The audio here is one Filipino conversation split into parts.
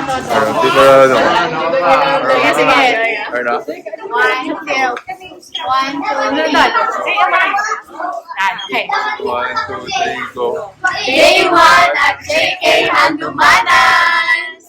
Di ba ano? Sige, sige. Ano? 1, 2, 1, 2, 3. Okay. 1, 2, 3, go. Day 1 at JK Handumanan!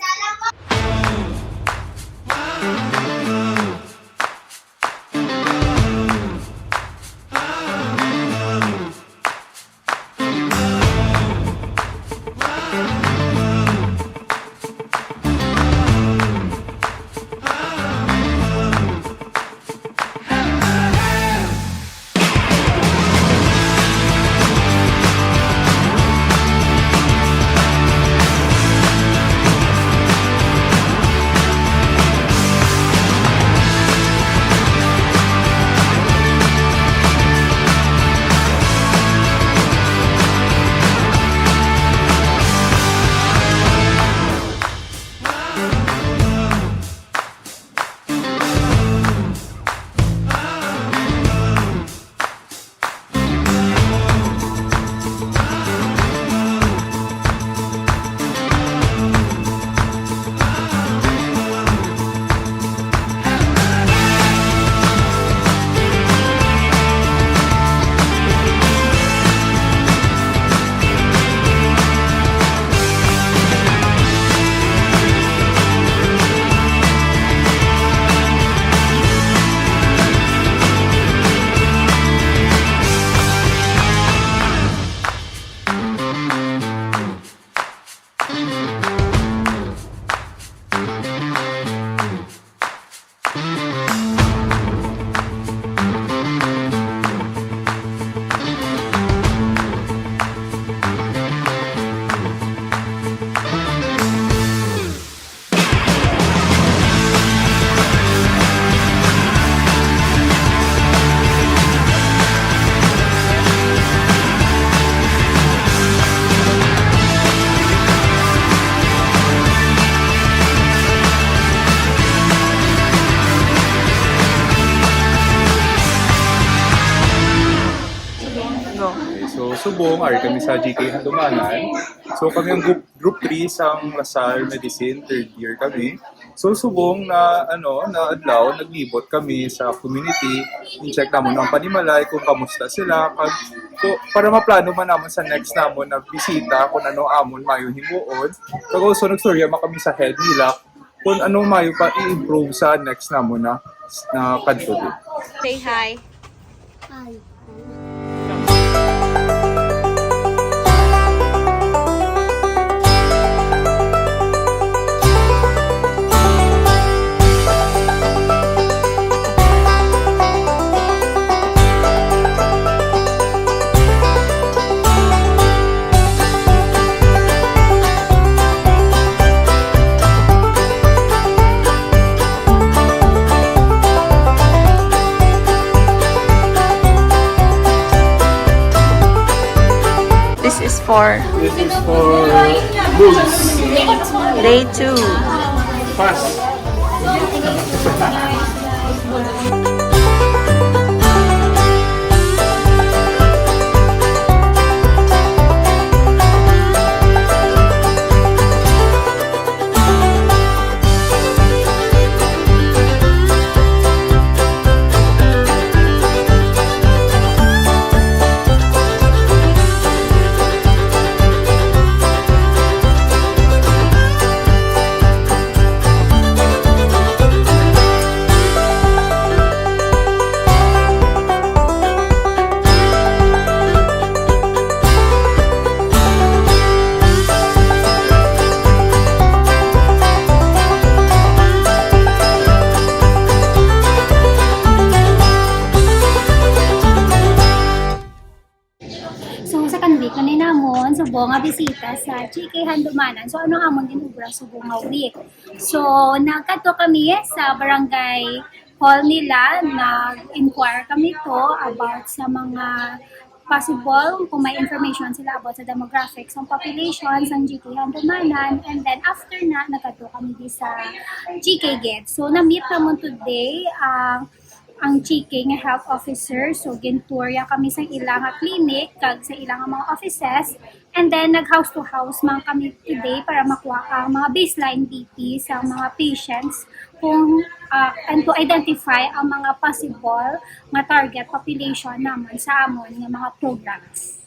Okay, so subong, ari kami sa GK Handumanan. So kami ang group 3 sa Lasal Medicine, third year kami. So subong na na adlaw naglibot kami sa community, in-check namon ang panimalay kung kamusta sila so, para maplano man namon sa next namon na bisita kung ano amon mayo himuon. So also nagstorya man kami sa head nila kung ano mayo pa i-improve sa next namon na kadto. Say hi. Hi. This is for boots. Day 2. Fast. So sa kanweek kanay namon subong nga bisita sa GK Handumanan. So ano amon ginubra subong nga week. So nagkadto kami sa barangay hall nila, nag-inquire kami to about sa mga possible kung may information sila about sa demographics ng population sa GK Handumanan, and then after na nagkadto kami di sa GK Get. So na-meet namon today ang ang GK nga health officer. So ginturya kami sa ilang nga clinic kag sa ilang nga mga offices, and then nag house to house man kami today para makuha ang mga baseline BP sa mga patients kung and to identify ang mga possible nga target population naman sa amon nga mga programs.